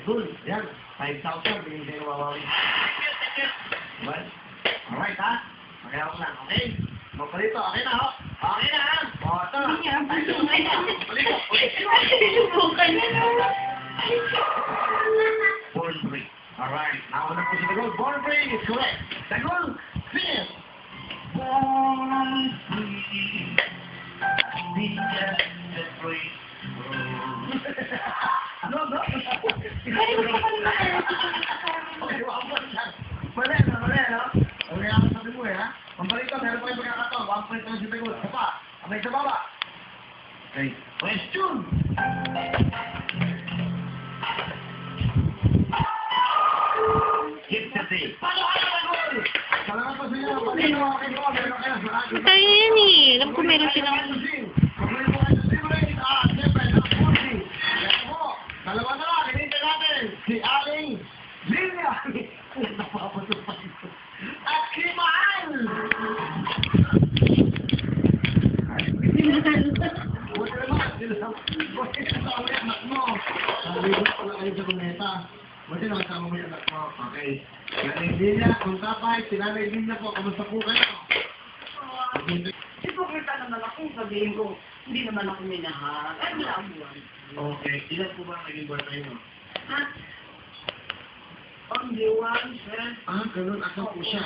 Good. Yan. 5,000. Hindi kayo mawawi. Well, alright ha? Kaya ako lang. Okay? Magpalito. Okay na ho? Okay na ha? O, ito. Palito. Subukan na naman. Born free. Alright. Now, na po si Tagol. Born free is correct. Tagol, sing it. Born free. Be just free. Ano? Mali, no? Mali ako sabi mo ha? Pambalito, meron pa yung pagkakataon. 1 point lang si Tagol. Isa pa. Abay sa baba. Okay. Question! Hit the day. Paano ka na Tagol? Salamat po sa inyo. Pagkino ako kayo. Meron kayo sa akin. Tayo yan eh. Alam ko meron silang... Dalawa na lang, hinintay natin si Aling Lilia napapatupad ko at si Mahal. Buti naman, sinasabi anak mo. Nalibot pala kayo sa kumeta. Buti naman sama mo yung anak mo. Okay. Aling Lilia, kung tapay, sinanay Lilia po, kamusta po kayo? Ipagkita naman ako, sabihin ko, hindi naman ako minahal. Ay, wala ang buwan. Okay. Ilan po ba ang naging boyfriend mo? Ha? Only one, sir. Ah, ganun. Asan po siya?